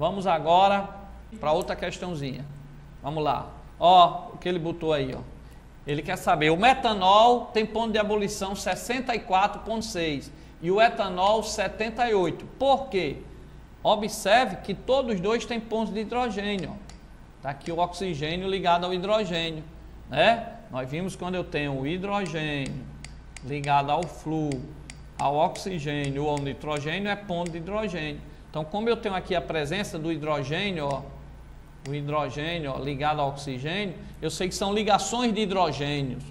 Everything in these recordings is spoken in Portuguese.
Vamos agora para outra questãozinha. Vamos lá. Ó, o que ele botou aí, ó. Ele quer saber, o metanol tem ponto de ebulição 64,6 e o etanol 78. Por quê? Observe que todos os dois têm pontos de hidrogênio. Está aqui o oxigênio ligado ao hidrogênio, né? Nós vimos quando eu tenho o hidrogênio ligado ao flúor, ao oxigênio ou ao nitrogênio, é ponto de hidrogênio. Então, como eu tenho aqui a presença do hidrogênio, ó, o hidrogênio, ó, ligado ao oxigênio, eu sei que são ligações de hidrogênios,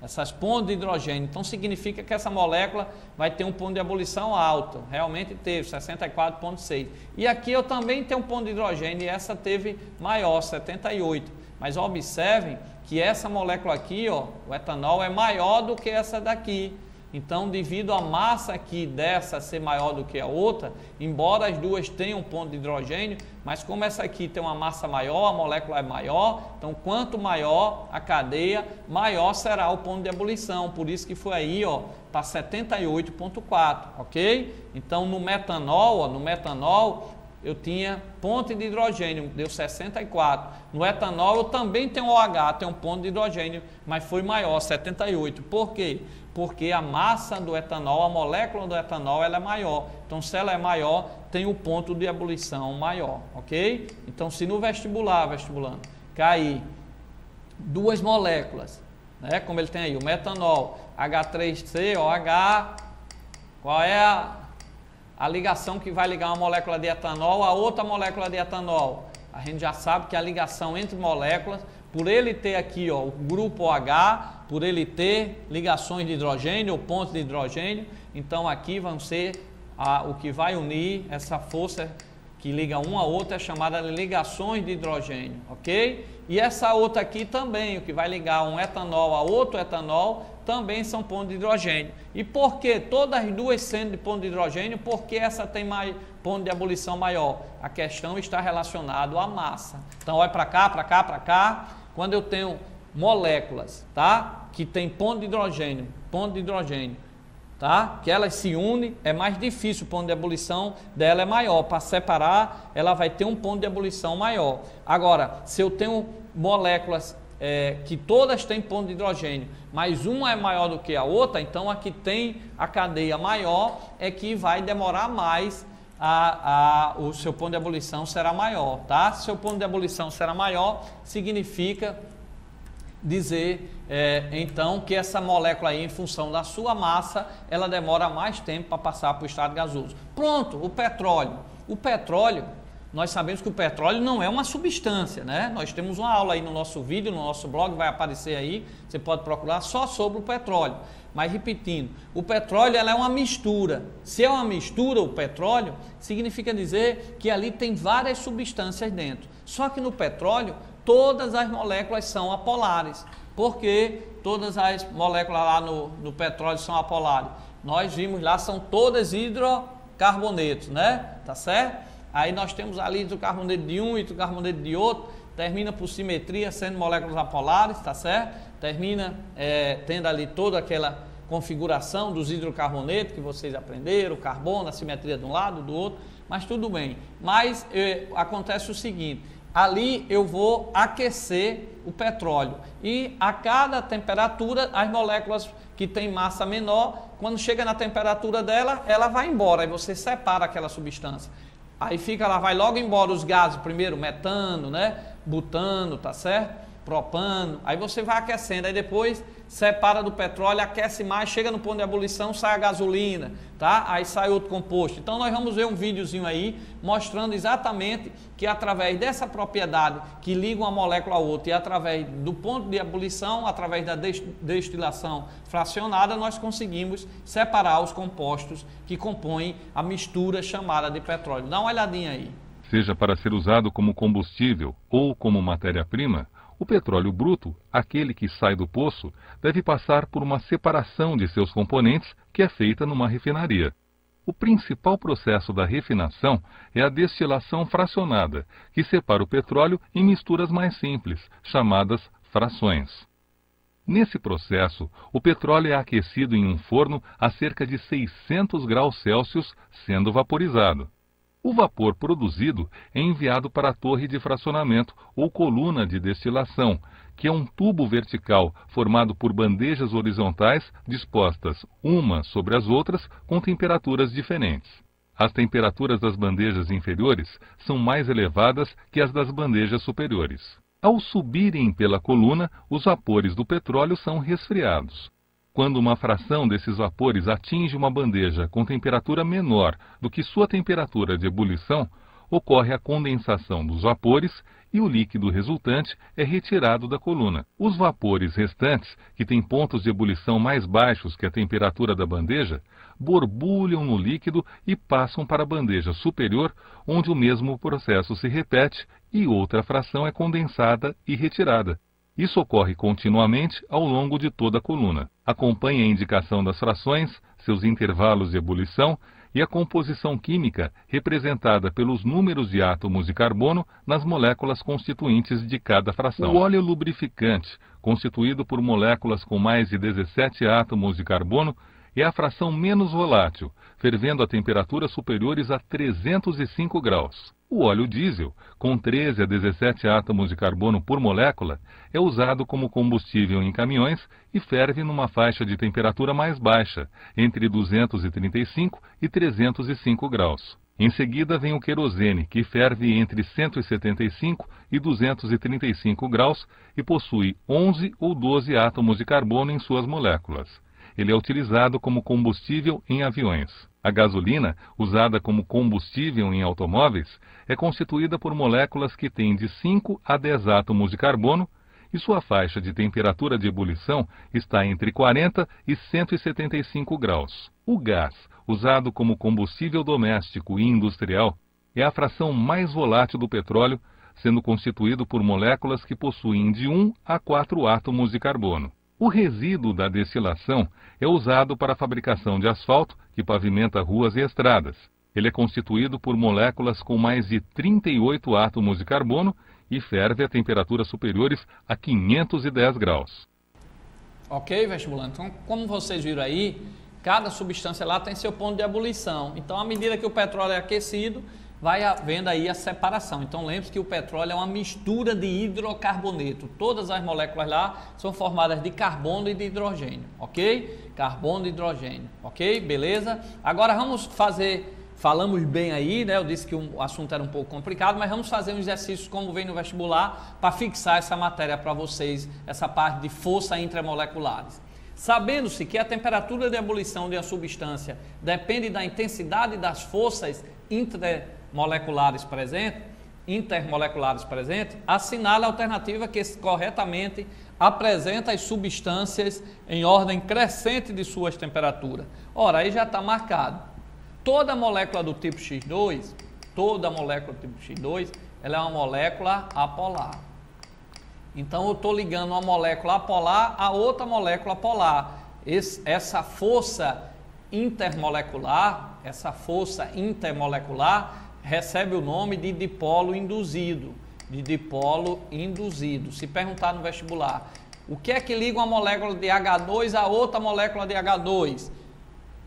essas pontes de hidrogênio. Então, significa que essa molécula vai ter um ponto de ebulição alto. Realmente teve, 64,6. E aqui eu também tenho um ponto de hidrogênio e essa teve maior, 78. Mas observem que essa molécula aqui, ó, o etanol, é maior do que essa daqui. Então, devido à massa aqui dessa ser maior do que a outra, embora as duas tenham um ponto de hidrogênio, mas como essa aqui tem uma massa maior, a molécula é maior, então quanto maior a cadeia, maior será o ponto de ebulição. Por isso que foi aí, ó, para 78,4, ok? Então, no metanol, ó, eu tinha ponto de hidrogênio, deu 64. No etanol eu também tenho OH, tem um ponto de hidrogênio, mas foi maior, 78. Por quê? Porque a massa do etanol, a molécula do etanol, ela é maior. Então, se ela é maior, tem o ponto de ebulição maior, ok? Então, se no vestibulando, cair duas moléculas, né, como ele tem aí, o metanol, H3COH, qual é a ligação que vai ligar uma molécula de etanol a outra molécula de etanol? A gente já sabe que a ligação entre moléculas, por ele ter aqui, ó, o grupo OH, por ele ter ligações de hidrogênio ou pontos de hidrogênio, então aqui vão ser o que vai unir essa força que liga um a outro é chamada de ligações de hidrogênio, ok? E essa outra aqui também, o que vai ligar um etanol a outro etanol, também são pontos de hidrogênio. E por que todas as duas sendo de ponto de hidrogênio, porque essa tem mais ponto de ebulição maior? A questão está relacionada à massa. Então, olha para cá, para cá, para cá. Quando eu tenho moléculas, tá, que tem ponto de hidrogênio, tá, que elas se unem, é mais difícil, o ponto de ebulição dela é maior. Para separar, ela vai ter um ponto de ebulição maior. Agora, se eu tenho moléculas que todas têm ponto de hidrogênio, mas uma é maior do que a outra, então a que tem a cadeia maior é que vai demorar mais, o seu ponto de ebulição será maior, tá? Se o seu ponto de ebulição será maior, significa dizer, então, que essa molécula aí, em função da sua massa, ela demora mais tempo para passar para o estado gasoso. Pronto, o petróleo. O petróleo, nós sabemos que o petróleo não é uma substância, né? Nós temos uma aula aí no nosso vídeo, no nosso blog, vai aparecer aí, você pode procurar só sobre o petróleo. Mas repetindo, o petróleo ela é uma mistura. Se é uma mistura, o petróleo, significa dizer que ali tem várias substâncias dentro. Só que no petróleo, todas as moléculas são apolares. Por que todas as moléculas lá no petróleo são apolares? Nós vimos lá, são todas hidrocarbonetos, né? Tá certo? Aí nós temos ali hidrocarboneto de um, hidrocarboneto de outro, termina por simetria sendo moléculas apolares, tá certo? Termina tendo ali toda aquela configuração dos hidrocarbonetos que vocês aprenderam, o carbono, a simetria de um lado, do outro, mas tudo bem. Mas acontece o seguinte, ali eu vou aquecer o petróleo e a cada temperatura as moléculas que têm massa menor, quando chega na temperatura dela, ela vai embora, aí você separa aquela substância. Aí ela vai logo embora os gases, primeiro metano, né? Butano, tá certo? Propano, aí você vai aquecendo, aí depois separa do petróleo, aquece mais, chega no ponto de ebulição, sai a gasolina, tá? Aí sai outro composto. Então nós vamos ver um videozinho aí mostrando exatamente que através dessa propriedade que liga uma molécula a outra e através do ponto de ebulição, através da destilação fracionada, nós conseguimos separar os compostos que compõem a mistura chamada de petróleo. Dá uma olhadinha aí. Seja para ser usado como combustível ou como matéria-prima, o petróleo bruto, aquele que sai do poço, deve passar por uma separação de seus componentes que é feita numa refinaria. O principal processo da refinação é a destilação fracionada, que separa o petróleo em misturas mais simples, chamadas frações. Nesse processo, o petróleo é aquecido em um forno a cerca de 600 graus Celsius, sendo vaporizado. O vapor produzido é enviado para a torre de fracionamento ou coluna de destilação, que é um tubo vertical formado por bandejas horizontais dispostas umas sobre as outras com temperaturas diferentes. As temperaturas das bandejas inferiores são mais elevadas que as das bandejas superiores. Ao subirem pela coluna, os vapores do petróleo são resfriados. Quando uma fração desses vapores atinge uma bandeja com temperatura menor do que sua temperatura de ebulição, ocorre a condensação dos vapores e o líquido resultante é retirado da coluna. Os vapores restantes, que têm pontos de ebulição mais baixos que a temperatura da bandeja, borbulham no líquido e passam para a bandeja superior, onde o mesmo processo se repete e outra fração é condensada e retirada. Isso ocorre continuamente ao longo de toda a coluna. Acompanhe a indicação das frações, seus intervalos de ebulição e a composição química representada pelos números de átomos de carbono nas moléculas constituintes de cada fração. O óleo lubrificante, constituído por moléculas com mais de 17 átomos de carbono, é a fração menos volátil, fervendo a temperaturas superiores a 305 graus. O óleo diesel, com 13 a 17 átomos de carbono por molécula, é usado como combustível em caminhões e ferve numa faixa de temperatura mais baixa, entre 235 e 305 graus. Em seguida vem o querosene, que ferve entre 175 e 235 graus e possui 11 ou 12 átomos de carbono em suas moléculas. Ele é utilizado como combustível em aviões. A gasolina, usada como combustível em automóveis, é constituída por moléculas que têm de 5 a 10 átomos de carbono e sua faixa de temperatura de ebulição está entre 40 e 175 graus. O gás, usado como combustível doméstico e industrial, é a fração mais volátil do petróleo, sendo constituído por moléculas que possuem de 1 a 4 átomos de carbono. O resíduo da destilação é usado para a fabricação de asfalto, que pavimenta ruas e estradas. Ele é constituído por moléculas com mais de 38 átomos de carbono e ferve a temperaturas superiores a 510 graus. Ok, vestibulando? Então, como vocês viram aí, cada substância lá tem seu ponto de ebulição. Então, à medida que o petróleo é aquecido, vai havendo aí a separação. Então, lembre-se que o petróleo é uma mistura de hidrocarboneto. Todas as moléculas lá são formadas de carbono e de hidrogênio, ok? Carbono e hidrogênio, ok? Beleza? Agora vamos fazer, falamos bem aí, né? Eu disse que o assunto era um pouco complicado, mas vamos fazer um exercício como vem no vestibular para fixar essa matéria para vocês, essa parte de força intramoleculares. Sabendo-se que a temperatura de ebulição de uma substância depende da intensidade das forças intermoleculares presentes, assinale a alternativa que corretamente apresenta as substâncias em ordem crescente de suas temperaturas. Ora, aí já está marcado. Toda molécula do tipo X2, ela é uma molécula apolar. Então, eu estou ligando uma molécula apolar a outra molécula polar. Essa força intermolecular recebe o nome de dipolo induzido. Se perguntar no vestibular, o que é que liga uma molécula de H2 a outra molécula de H2?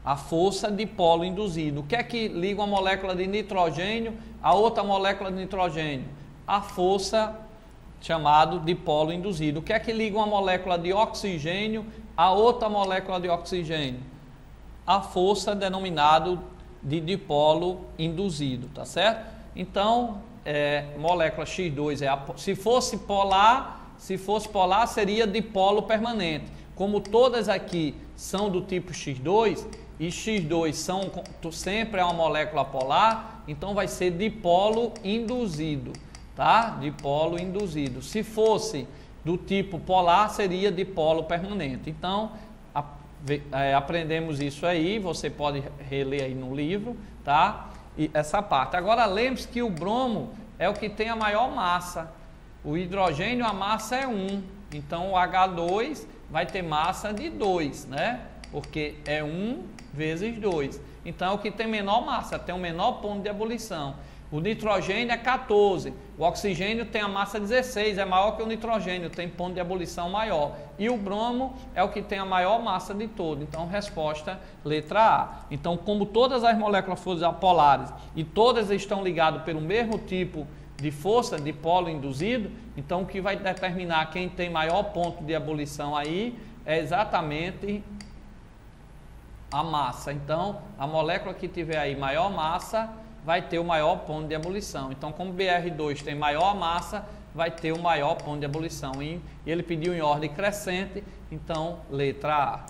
A força dipolo induzido. O que é que liga uma molécula de nitrogênio a outra molécula de nitrogênio? A força chamado dipolo induzido. O que é que liga uma molécula de oxigênio a outra molécula de oxigênio? A força denominada de dipolo induzido, tá certo? Então, molécula X2 se fosse polar seria dipolo permanente. Como todas aqui são do tipo X2 e X2 sempre é uma molécula polar, então vai ser dipolo induzido, tá? Dipolo induzido. Se fosse do tipo polar, seria dipolo permanente. Então, aprendemos isso aí, você pode reler aí no livro, tá? E essa parte. Agora, lembre-se que o bromo é o que tem a maior massa. O hidrogênio, a massa é 1. Então, o H2 vai ter massa de 2, né? Porque é 1 vezes 2. Então, é o que tem menor massa, tem o menor ponto de ebulição. O nitrogênio é 14, o oxigênio tem a massa 16, é maior que o nitrogênio, tem ponto de ebulição maior. E o bromo é o que tem a maior massa de todo. Então, resposta letra A. Então, como todas as moléculas forças apolares e todas estão ligadas pelo mesmo tipo de força, de polo induzido, então o que vai determinar quem tem maior ponto de ebulição aí é exatamente a massa. Então, a molécula que tiver aí maior massa vai ter o maior ponto de ebulição. Então, como BR2 tem maior massa, vai ter o maior ponto de ebulição. E ele pediu em ordem crescente, então, letra A.